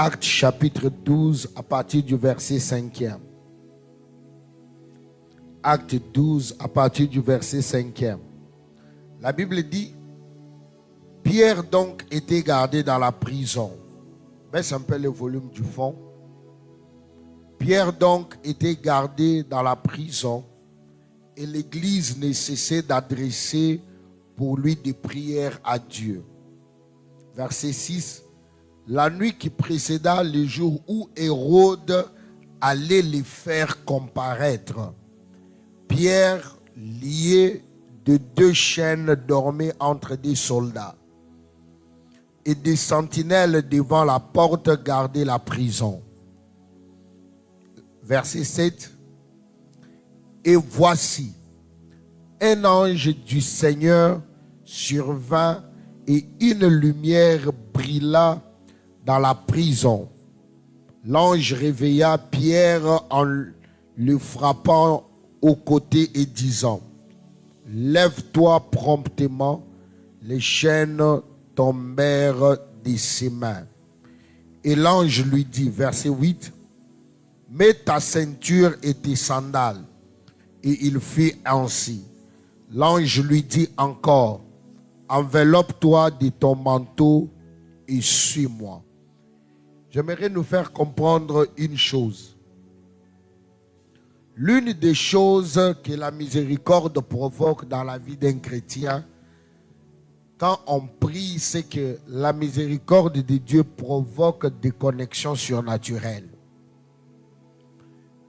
Actes chapitre 12 à partir du verset 5e. Acte 12 à partir du verset 5e. La Bible dit, Pierre donc était gardé dans la prison. Baisse un peu le volume du fond. Pierre donc était gardé dans la prison et l'église ne cessait d'adresser pour lui des prières à Dieu. Verset 6. La nuit qui précéda le jour où Hérode allait les faire comparaître, Pierre, lié de 2 chaînes, dormait entre des soldats. Et des sentinelles devant la porte gardaient la prison. Verset 7. Et voici, un ange du Seigneur survint et une lumière brilla dans la prison. L'ange réveilla Pierre en le frappant au côté et disant, lève-toi promptement. Les chaînes tombèrent de ses mains. Et l'ange lui dit, verset 8, mets ta ceinture et tes sandales. Et il fit ainsi. L'ange lui dit encore, enveloppe-toi de ton manteau et suis-moi. J'aimerais nous faire comprendre une chose. L'une des choses que la miséricorde provoque dans la vie d'un chrétien, quand on prie, c'est que la miséricorde de Dieu provoque des connexions surnaturelles.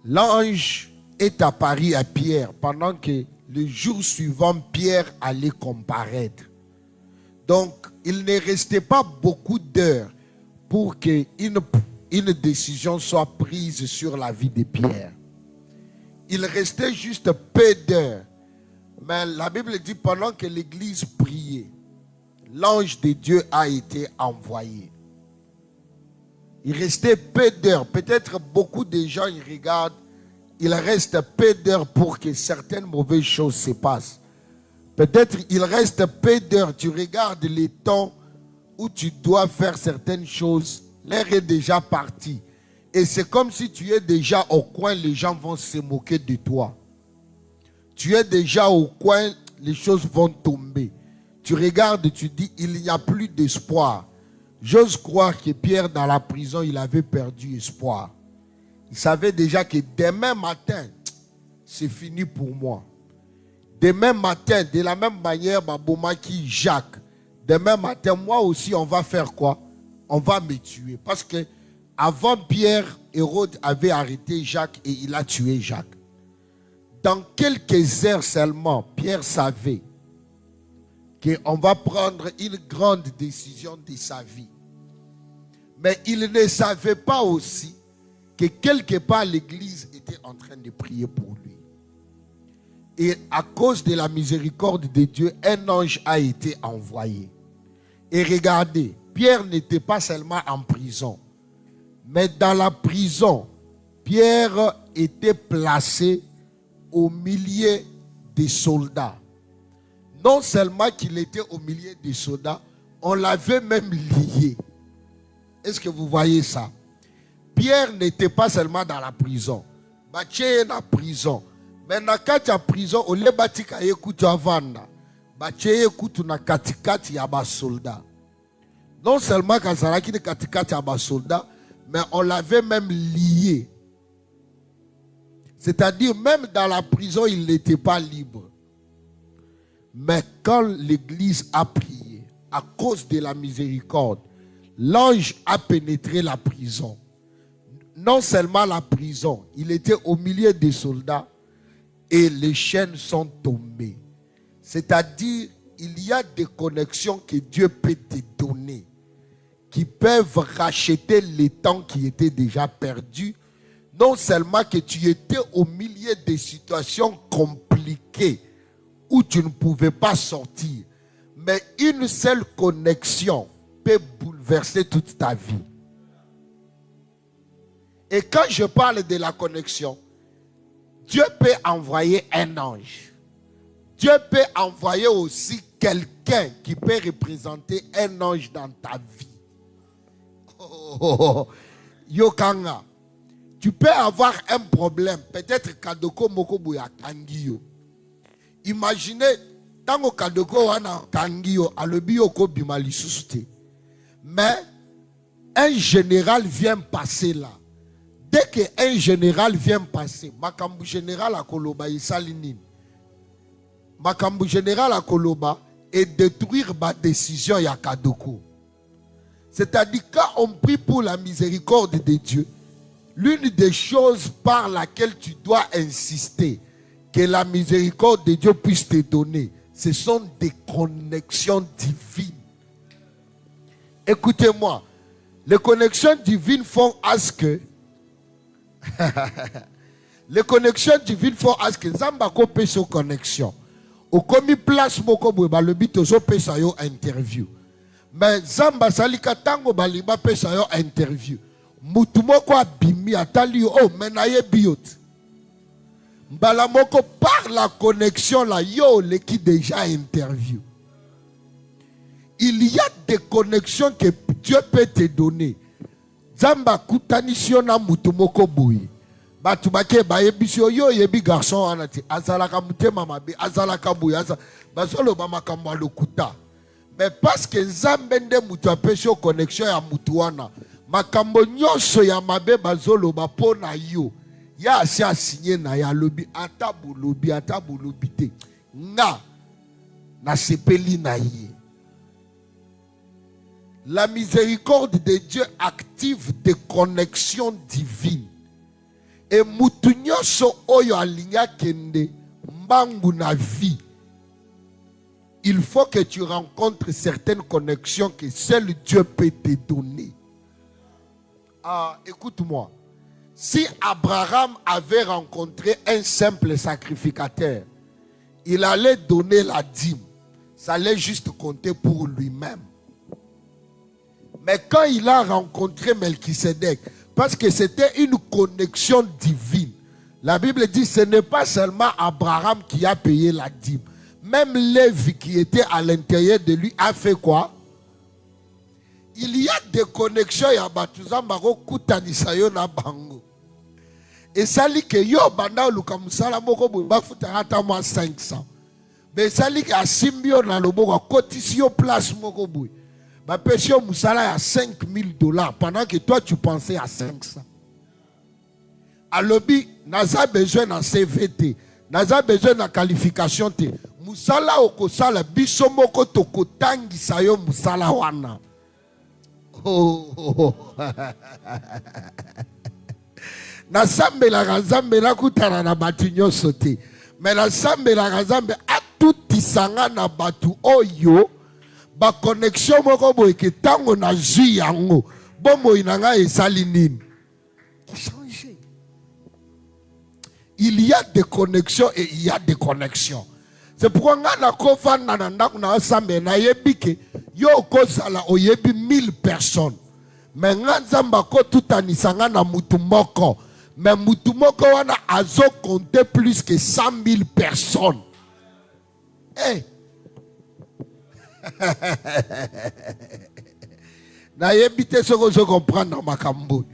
L'ange est apparu à Pierre pendant que le jour suivant, Pierre allait comparaître. Donc, il ne restait pas beaucoup d'heures pour qu'une décision soit prise sur la vie de Pierre. Il restait juste peu d'heures. Mais la Bible dit pendant que l'église priait, l'ange de Dieu a été envoyé. Il restait peu d'heures. Peut-être beaucoup de gens ils regardent. Il reste peu d'heures pour que certaines mauvaises choses se passent. Peut-être il reste peu d'heures. Tu regardes les temps où tu dois faire certaines choses. L'heure est déjà partie. Et c'est comme si tu es déjà au coin, les gens vont se moquer de toi. Tu es déjà au coin, les choses vont tomber. Tu regardes, tu dis, il n'y a plus d'espoir. J'ose croire que Pierre, dans la prison, il avait perdu espoir. Il savait déjà que demain matin, c'est fini pour moi. Demain matin, de la même manière, Babomaki, Jacques, demain matin, moi aussi, on va faire quoi? On va me tuer. Parce que avant Pierre, Hérode avait arrêté Jacques et il a tué Jacques. Dans quelques heures seulement, Pierre savait qu'on va prendre une grande décision de sa vie. Mais il ne savait pas aussi que quelque part l'église était en train de prier pour lui. Et à cause de la miséricorde de Dieu, un ange a été envoyé. Et regardez, Pierre n'était pas seulement en prison, mais dans la prison, Pierre était placé au milieu des soldats. Non seulement qu'il était au milieu des soldats, on l'avait même lié. Est-ce que vous voyez ça? Pierre n'était pas seulement dans la prison. Baché dans la prison. Mais dans la prison, on l'a bâti à écouter avant. Baché écoute na katikati ya ba soldat. Non seulement quand ça a quitté katikati ya ba soldat, mais on l'avait même lié. C'est-à-dire, même dans la prison, il n'était pas libre. Mais quand l'église a prié, à cause de la miséricorde, l'ange a pénétré la prison. Non seulement la prison, il était au milieu des soldats et les chaînes sont tombées. C'est-à-dire, il y a des connexions que Dieu peut te donner qui peuvent racheter les temps qui étaient déjà perdus. Non seulement que tu étais au milieu des situations compliquées où tu ne pouvais pas sortir, mais une seule connexion peut bouleverser toute ta vie. Et quand je parle de la connexion, Dieu peut envoyer un ange. Dieu peut envoyer aussi quelqu'un qui peut représenter un ange dans ta vie. Yokanga. Tu peux avoir un problème. Peut-être Kadoko Mokobu ya Kangio. Imaginez, tango Kadoko wana Kangio, alobi yoko bimali susute. Mais un général vient passer là. Dès qu'un général vient passer, Makambu général à Koloba Isalinine. Makambu général à Koloba et détruire ma décision ya Kadoko. C'est-à-dire quand on prie pour la miséricorde de Dieu, l'une des choses par laquelle tu dois insister que la miséricorde de Dieu puisse te donner, ce sont des connexions divines. Écoutez-moi, les connexions divines font à ce que les connexions divines font à ce que Zamba kope so connexion. Au commis place moko boeba le bito so pesa yo interview. Mais Zamba salika tango baliba pesa yo interview. Mutu moko abimi atali yo menaye biot. Mbala moko par la connexion là yo le qui déjà interview. Il y a des connexions que Dieu peut te donner. Zamba kutanisio na mutu moko boyi. Batu bake ba yebisio yo yebi garçon anati azalaka mutema mabe azalaka boyi bazolo ba makambo lokuta. Mais parce que Nzambe nde mutu apesho connexion ya mutu wana makambo nyonso ya mabe bazolo ba pona yo ya asi asigné na ya lobi atabolobi te nga na sepeli na ye. La miséricorde de Dieu active des connexions divines. Et mutu nyonso oyo alinya kende mbangu na vie. Il faut que tu rencontres certaines connexions que seul Dieu peut te donner. Ah, écoute-moi. Si Abraham avait rencontré un simple sacrificateur, il allait donner la dîme. Ça allait juste compter pour lui-même. Mais quand il a rencontré Melchisedec, parce que c'était une connexion divine, la Bible dit que ce n'est pas seulement Abraham qui a payé la dîme. Même Lévi qui était à l'intérieur de lui a fait quoi? Il y a des connexions ya batuza mbako kutanisa yo na bango. Et ça dit que yo banda luka musala moko boy bafuta ata moi 500. Mais ça dit que asimbio na loboko kotisi yo place moko boy. Ba pesio musala ya $5,000 pendant que toi tu pensais à 500. Alobi naza besoin na CVT, naza besoin na qualification te. Musala okosala biso moko tokotangisa yo musala wana. Na sambela kazambe na kutana na batu nyonso te. Mais na sambela kazambe atutisanga na batu oyo ba connexion moko boye ke tango na zui yango bomo inanga esali nini. Changer. Il y a des connexions et il y a des connexions. C'est pourquoi ngana kovanda na ndaku na sambe na yebike yo kozala oyebi 1000 personnes. Mais nganzamba ko tutanisanga na mutu moko. Mais mutu moko wana azo compter plus que 100,000 personnes. Eh. Na yebite ce que je comprends dans ma cambo.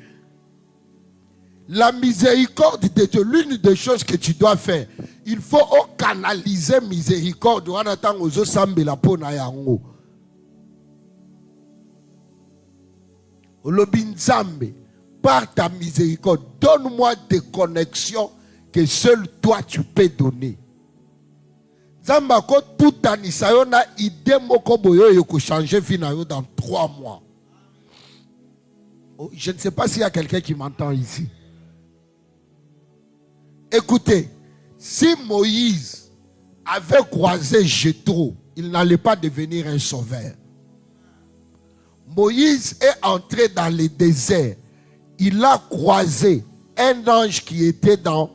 La miséricorde de Dieu, l'une des choses que tu dois faire, il faut canaliser miséricorde. Par ta miséricorde, donne-moi des connexions que seul toi tu peux donner. Zambako tout anisayona idée moko boyo yoko changer vie na yo dans 3 mois. Oh, je ne sais pas s'il y a quelqu'un qui m'entend ici. Écoutez, si Moïse avait croisé Jéthro, il n'allait pas devenir un sauveur. Moïse est entré dans le désert. Il a croisé un ange qui était dans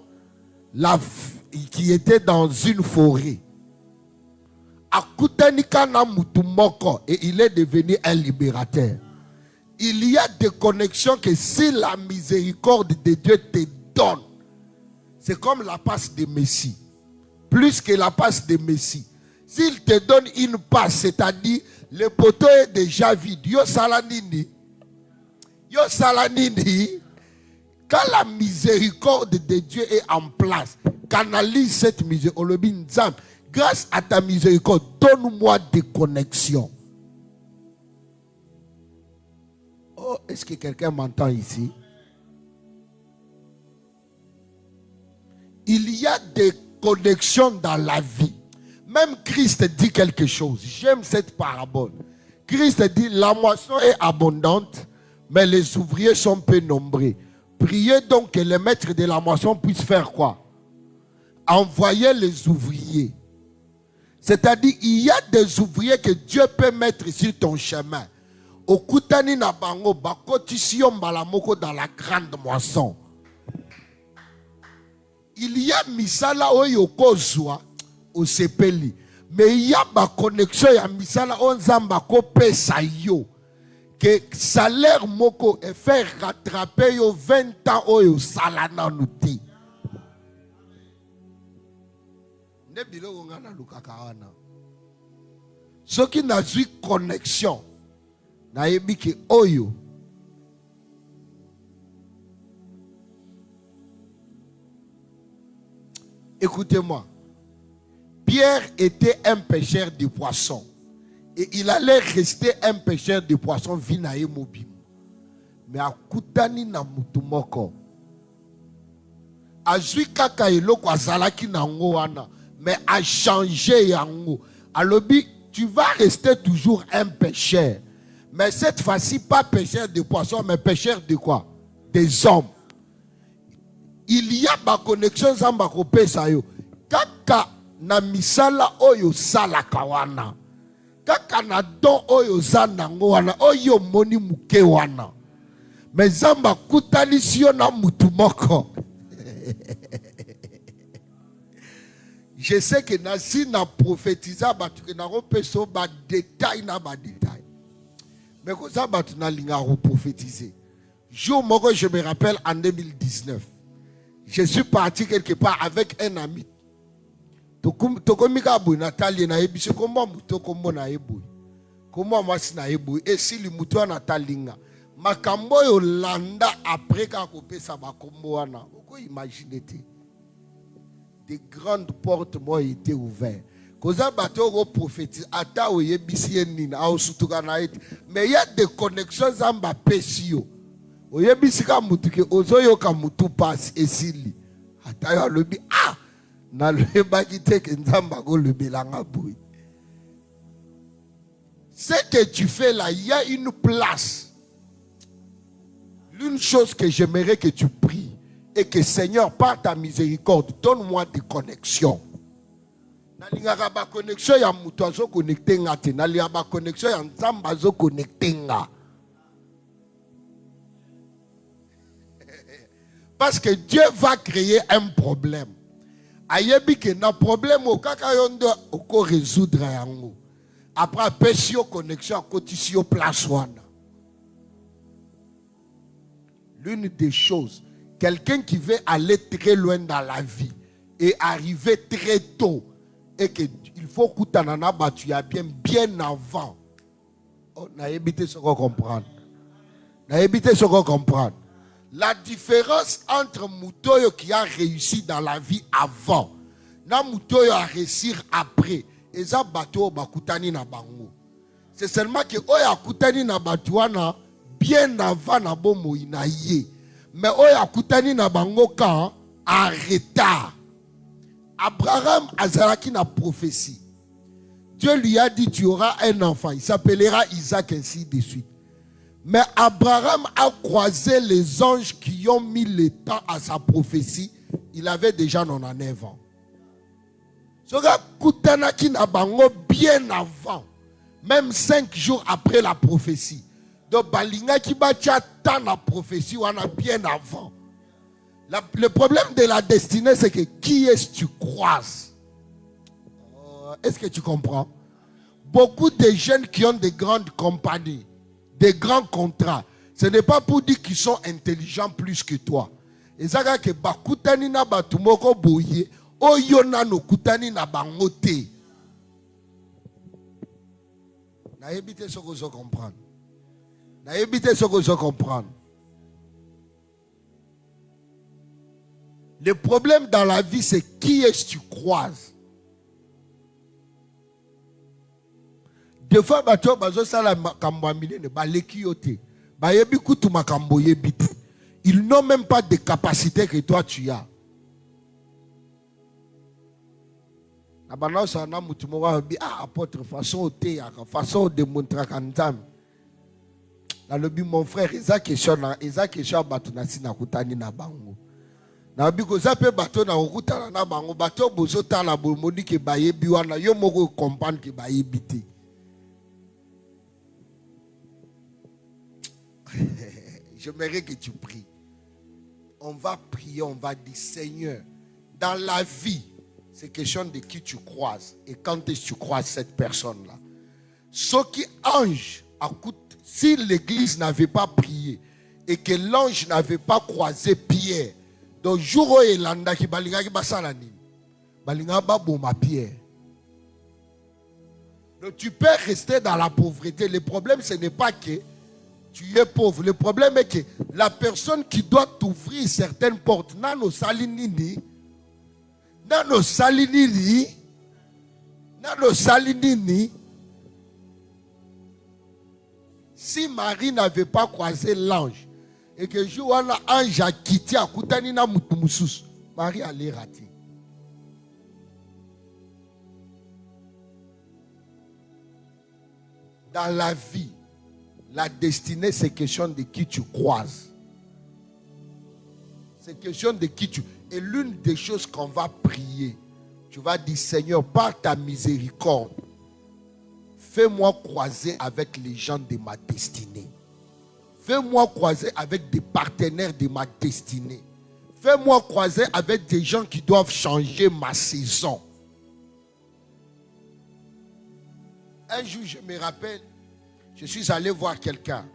une forêt. Et il est devenu un libérateur. Il y a des connexions que si la miséricorde de Dieu te donne, c'est comme la passe de Messie. Plus que la passe de Messie. S'il te donne une passe, c'est-à-dire le poteau est déjà vide. Yo salanini. Yo salanini. Quand la miséricorde de Dieu est en place, canalise cette miséricorde. Grâce à ta miséricorde, donne-moi des connexions. Oh, est-ce que quelqu'un m'entend ici? Il y a des connexions dans la vie. Même Christ dit quelque chose. J'aime cette parabole. Christ dit, la moisson est abondante, mais les ouvriers sont peu nombreux. Priez donc que les maîtres de la moisson puissent faire quoi? Envoyer les ouvriers. C'est-à-dire, il y a des ouvriers que Dieu peut mettre sur ton chemin. Okutani na bango bakotisio mbalamoko dans la grande moisson. Il y a misala oyo kozwa au sepeli. Mais il y a ma connexion ya misala onzamba ko pesa yo. Que salaire moko et faire rattraper yo 20 ans oyo salana nuti. Ne bilo ngana lukaka wana. Ce qui n'a eu connexion na yebiki oyo. Écoutez-moi. Pierre était un pêcheur de poissons. Et il allait rester un pêcheur de poissons vinaye mobile. Mais à kutani na mutumoko. Azui kaka eloko azalaki nango wana. Mais a changé yango. Alobi, tu vas rester toujours un pêcheur. Mais cette fois-ci, pas pêcheur de poissons, mais pêcheur de quoi? Des hommes. Il y a ma connexion zamba kope sayo. Kaka na misala oyo sala kawana. Kaka na don oyo zanango wana oyo moni muke wana. Mais zamba kutani siyo na mutumoko. Je sais que si na prophétisa batu ke na ropeso ba détail na ba détail. Mais comme ça batu na linga prophétiser. Jour moko je me rappelle en 2019. Je suis parti quelque part avec un ami. Tokomika boy Nathalie na ebise comment muto kombo na eboy. Comment mwasi na eboy et si li muto na talinga. Makambo yo landa après ka kopesa ba kombo wana. Oko imaginer te. Des grandes portes m'ont été ouvertes. Koza bato go prophétise ata o yebisi nina au sutuka na ete. Mais il y a des connexions zamba pesio. O yebisi ka mutu ke ozoyo ka mutu passe esili. Ata yo lobi ah na leba kite ke nzamba go lebelanga boy. Ce que tu fais là, il y a une place. L'une chose que j'aimerais que tu pries et que Seigneur, par ta miséricorde, donne-moi des connexions. Nalingaka ba connexion ya mutu azo connecter ngate, nalingaka ba connexion ya nzamba azo connecter nga. Parce que Dieu va créer un problème. Ayebi que na problème au kaka yondo oko résoudre yango. Après pesio connexion kotisio place wana. L'une des choses, quelqu'un qui veut aller très loin dans la vie et arriver très tôt et que il faut kutanana batu ya bien avant. Oh, na évité ce qu'on comprend. Na évité ce qu'on comprend. La différence entre Moutoyo qui a réussi dans la vie avant, na Moutoyo a réussi après, et ça bateau bakutani na bango. C'est seulement que oya kutani na batuana bien avant na bomo inaye. Mais oya kutani na bango quand en retard. Abraham azalaki na prophétie. Dieu lui a dit tu auras un enfant, il s'appellera Isaac ainsi de suite. Mais Abraham a croisé les anges qui ont mis le temps à sa prophétie. Il avait déjà 99 ans. Soga kutanaki na bango bien avant, même 5 jours après la prophétie. Donc balinga ki bacha tant la prophétie on a bien avant. Le problème de la destinée c'est que qui est-ce que tu croises? Est-ce que tu comprends? Beaucoup de jeunes qui ont des grandes compagnies, des grands contrats, ce n'est pas pour dire qu'ils sont intelligents plus que toi. Et ça que bakutani na batumoko boye, oyona no kutani na bangote. Na éviter ce que je comprends. Na éviter ce que je comprends. Le problème dans la vie, c'est qui est-ce que tu croises. Des fois, ils n'ont même pas de capacité que toi tu as. Apôtre, façon de montrer quand mon frère, question na kutani na bango. Na bikoza pe bato na okutana na bango bato bozota la bomoni ke bayebi wana yo moko comprendre ke bayebi te. J'aimerais que tu pries. On va prier, on va dire Seigneur, dans la vie, c'est question de qui tu croises et quand est-ce que tu croises cette personne-là. Ce qui ange, si l'église n'avait pas prié et que l'ange n'avait pas croisé Pierre, donc jour où il a qui balinga qui basalani, balinga ba boma Pierre. Donc tu peux rester dans la pauvreté. Le problème ce n'est pas que tu es pauvre. Le problème est que la personne qui doit t'ouvrir certaines portes, nano salinini, si Marie n'avait pas croisé l'ange et que Joana ange a quitté à Koutanina Moutumusus, Marie allait rater. Dans la vie, la destinée, c'est question de qui tu croises. C'est question de qui tu... Et l'une des choses qu'on va prier, tu vas dire, Seigneur, par ta miséricorde, fais-moi croiser avec les gens de ma destinée. Fais-moi croiser avec des partenaires de ma destinée. Fais-moi croiser avec des gens qui doivent changer ma saison. Un jour, je me rappelle, je suis allé voir quelqu'un.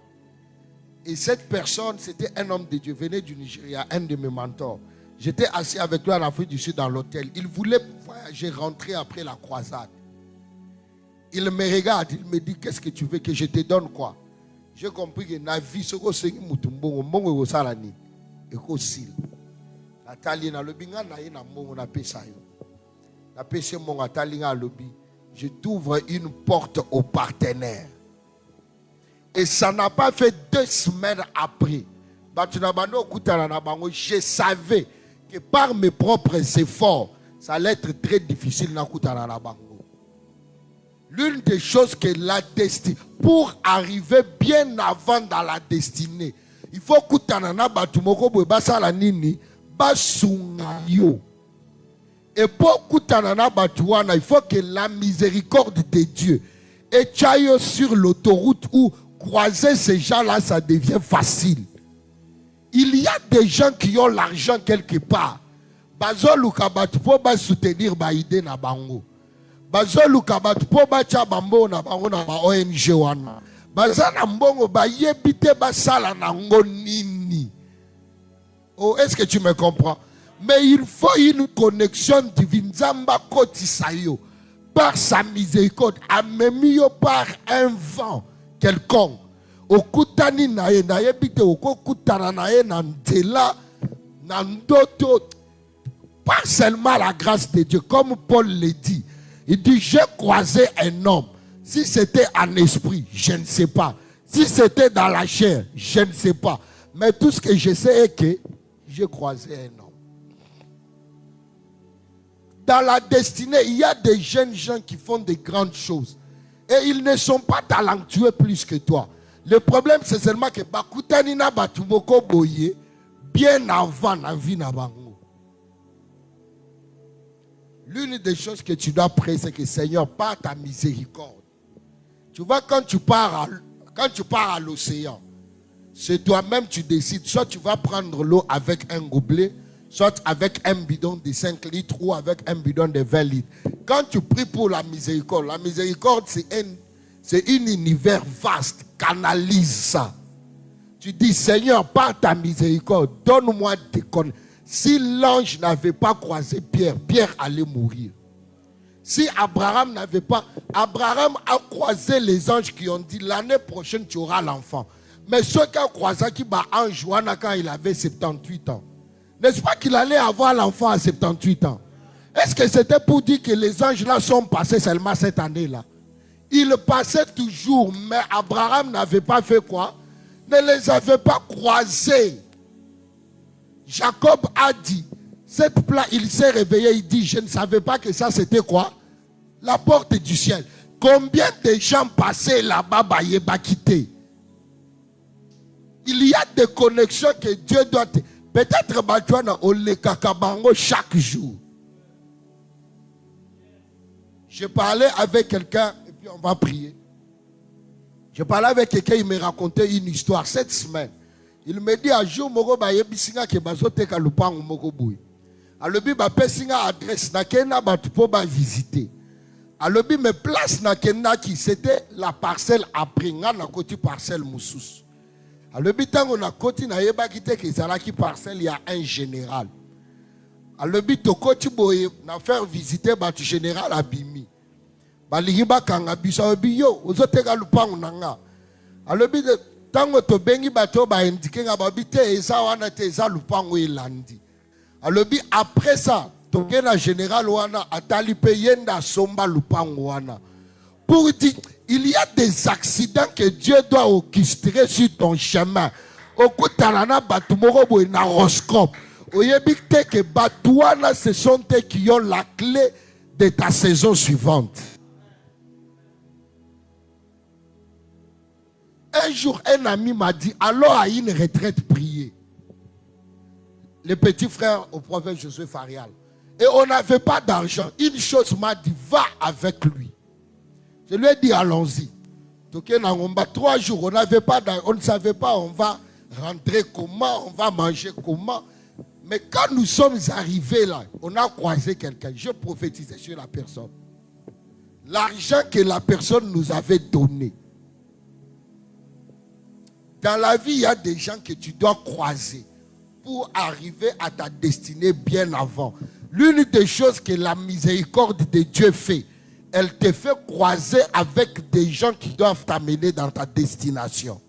Et cette personne, c'était un homme de Dieu, venait du Nigeria, un de mes mentors. J'étais assis avec lui en Afrique du Sud dans l'hôtel. Il voulait voyager, rentrer après la croisade. Il me regarde, il me dit, qu'est-ce que tu veux que je te donne quoi? J'ai compris que la vie, c'est que c'est mutumbongo, mbongo salani, et qu'aussi. La talina le binga na ina mbongo na pesa yo. La pesa mbongo talinga lobi. Je t'ouvre une porte aux partenaires. Et ça n'a pas fait 2 semaines après. Je savais que par mes propres efforts, ça allait être très difficile. L'une des choses que la destinée, pour arriver bien avant dans la destinée, il faut que et pour que il faut que la miséricorde de Dieu et sur l'autoroute où croiser ces gens-là, ça devient facile. Il y a des gens qui ont l'argent quelque part. Bazo lukabat po ba soutenir ba idée na bango. Bazo lukabat po ba cha bambo na bango na ba ONG wana. Bazana mbongo ba yebite ba sala na ngonini. Oh, est-ce que tu me comprends? Mais il faut une connexion divine. Zamba kotisayo par sa miséricorde, amemio par un vent quelconque. Okutani na ye na yebite okutana na ye na ndela na ndoto. Pas seulement la grâce de Dieu, comme Paul le dit. Il dit, j'ai croisé un homme. Si c'était en esprit, je ne sais pas. Si c'était dans la chair, je ne sais pas. Mais tout ce que je sais est que j'ai croisé un homme. Dans la destinée, il y a des jeunes gens qui font de grandes choses. Et ils ne sont pas talentueux plus que toi. Le problème, c'est seulement que Bakutani na batumoko boye bien avant la vie na bango. L'une des choses que tu dois prier, c'est que Seigneur, par ta miséricorde. Tu vois, quand tu pars à l'océan, c'est toi-même tu décides. Soit tu vas prendre l'eau avec un gobelet, soit avec un bidon de 5 litres ou avec un bidon de 20 litres. Quand tu pries pour la miséricorde, c'est un univers vaste. Canalise ça. Tu dis, Seigneur, par ta miséricorde, donne-moi des connaissances. Si l'ange n'avait pas croisé Pierre, Pierre allait mourir. Si Abraham n'avait pas... Abraham a croisé les anges qui ont dit, l'année prochaine, tu auras l'enfant. Mais ceux qui ont croisé qui ange quand il avait 78 ans. N'est-ce pas qu'il allait avoir l'enfant à 78 ans? Est-ce que c'était pour dire que les anges là sont passés seulement cette année-là? Ils passaient toujours, mais Abraham n'avait pas fait quoi? Ne les avait pas croisés. Jacob a dit, cette plaie, il s'est réveillé, il dit, je ne savais pas que ça c'était quoi? La porte du ciel. Combien de gens passaient là-bas, bah quitter? Il y a des connexions que Dieu doit... Peut-être Batuana au Lekakabango chaque jour. Je parlais avec quelqu'un, et puis on va prier. Je parlais avec quelqu'un, il me racontait une histoire cette semaine. Il me dit, un jour, Moro ba yebisinga ke bazote ka lupango moko boui. Alobi ba pesinga adresse na kena batu po ba visiter. Alobi me place na kena qui c'était la parcelle après nga na koti parcelle moussus. Alobi tango na koti na yeba kite ke zalaki parcelle ya un général. Alobi to koti boye na faire visiter batu général abimi. Baligiba kanga biso alobi yo ozote ka lupango nanga. Alobi tango to bengi bato ba indiqué nga babite eza wana te eza lupango elandi. Alobi après ça to na général wana atali pe yenda somba lupango wana. Pour dire il y a des accidents que Dieu doit orchestrer sur ton chemin. Okutanana batu moko boy na horoscope. Oyebite que batu wana ce sont eux qui ont la clé de ta saison suivante. Un jour, un ami m'a dit, alors à une retraite, prier. Le petit frère au prophète Josué Farial. Et on n'avait pas d'argent. Une chose m'a dit, va avec lui. Je lui ai dit, allons-y. Donc, 3 jours, on n'avait pas d'argent. On ne savait pas, on va rentrer comment, on va manger comment. Mais quand nous sommes arrivés là, on a croisé quelqu'un. Je prophétisais sur la personne. L'argent que la personne nous avait donné. Dans la vie, il y a des gens que tu dois croiser pour arriver à ta destinée bien avant. L'une des choses que la miséricorde de Dieu fait, elle te fait croiser avec des gens qui doivent t'amener dans ta destination.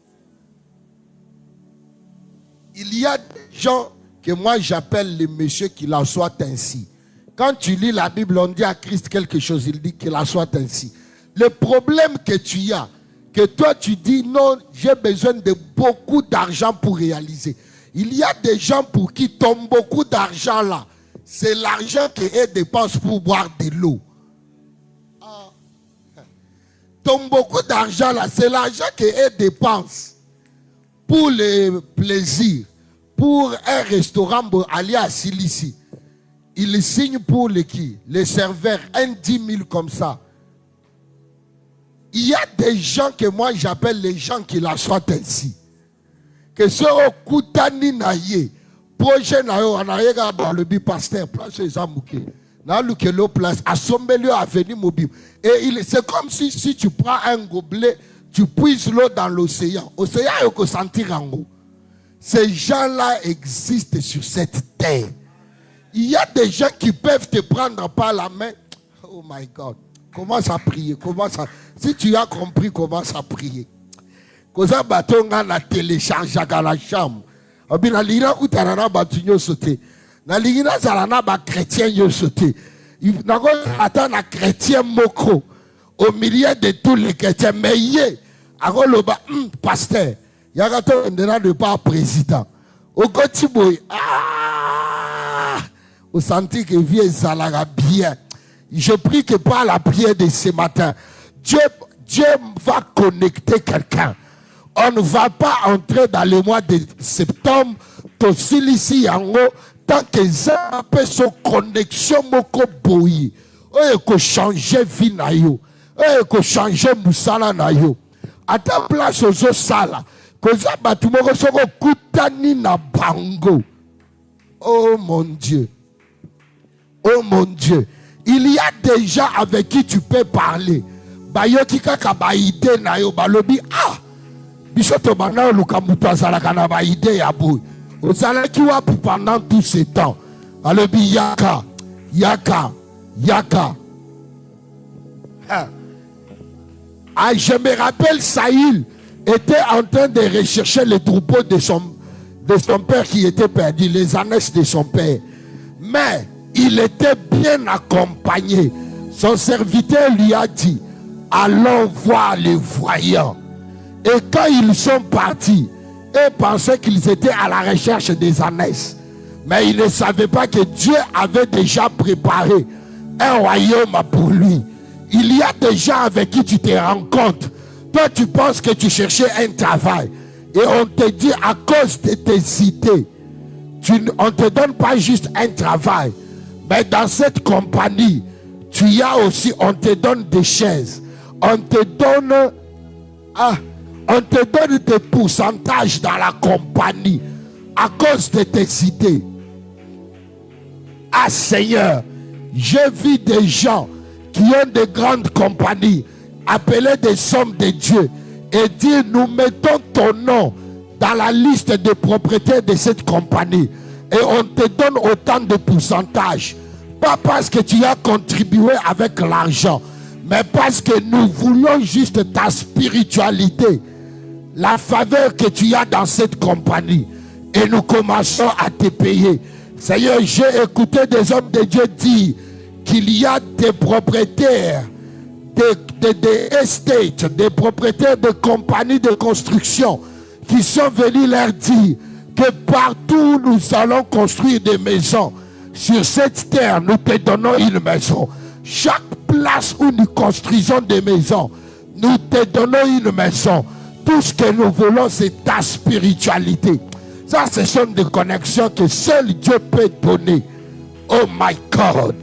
Il y a des gens que moi j'appelle les messieurs qu'il en soit ainsi. Quand tu lis la Bible, on dit à Christ quelque chose, il dit qu'il en soit ainsi. Le problème que tu as, que toi tu dis non, j'ai besoin de beaucoup d'argent pour réaliser. Il y a des gens pour qui tombe beaucoup d'argent là. C'est l'argent qu'ils dépensent pour boire de l'eau. Tombe beaucoup d'argent là, c'est l'argent qu'ils dépensent pour le plaisir, pour un restaurant pour aller à Silici. Ils signent pour les qui? Les serveurs, 10 000 comme ça. Il y a des gens que moi j'appelle les gens qui la soient ainsi. Que ce Kutani Naye, projet Nayo, Anayega, le bi pasteur, place les amouké. N'a lu que l'eau place, assombez-le à venir mobile. Et c'est comme si tu prends un gobelet, tu puises l'eau dans l'océan. L'océan est que sentir en haut. Ces gens-là existent sur cette terre. Il y a des gens qui peuvent te prendre par la main. Oh my God. Commence à prier. Si tu as compris, commence à prier. Koza batonga na télécharge à la chambre. Abina lira utarana batunyo sauté. Na lira zalana ba chrétien yo sauté. Il n'a pas attendre un chrétien moko au milieu de tous les chrétiens. Mais yé, agoloba pasteur. Yagato ndena de pas président. Au Gotiboy, au senti que vie zalaga bien. Je prie que par la prière de ce matin, Dieu va connecter quelqu'un. On ne va pas entrer dans le mois de septembre, ici tant que ça peut son connexion moko boyi. Il faut changer vie na yo. Il faut changer musala na yo. À ta place aux sala, que ça batu moko soko kutani na bango. Oh mon Dieu. Oh mon Dieu. Il y a des gens avec qui tu peux parler. Bayoki kaka ba ide na yo balobi bisoto bana lukamuto azala kana ba ide ya boy. Ozala ki wa pendant tout ce temps. Balobi yaka. Je me rappelle Saïl était en train de rechercher les troupeaux de de son père qui était perdu, les ânesses de son père. Mais il était bien accompagné. Son serviteur lui a dit, allons voir les voyants. Et quand ils sont partis, ils pensaient qu'ils étaient à la recherche des ânesses. Mais ils ne savaient pas que Dieu avait déjà préparé un royaume pour lui. Il y a des gens avec qui tu te rencontres. Toi, tu penses que tu cherchais un travail. Et on te dit, à cause de tes idées, on ne te donne pas juste un travail. Mais dans cette compagnie, on te donne des chaises. On te donne des pourcentages dans la compagnie à cause de tes idées. Ah Seigneur, j'ai vu des gens qui ont de grandes compagnies appeler des hommes de Dieu et dire, nous mettons ton nom dans la liste des propriétaires de cette compagnie et on te donne autant de pourcentage. Pas parce que tu as contribué avec l'argent, mais parce que nous voulons juste ta spiritualité, la faveur que tu as dans cette compagnie, et nous commençons à te payer. Seigneur, j'ai écouté des hommes de Dieu dire qu'il y a des propriétaires des estates, des propriétaires de compagnies de construction qui sont venus leur dire que partout nous allons construire des maisons. Sur cette terre, nous te donnons une maison. Chaque place où nous construisons des maisons, nous te donnons une maison. Tout ce que nous voulons, c'est ta spiritualité. Ça, ce sont des connexions que seul Dieu peut donner. Oh my God.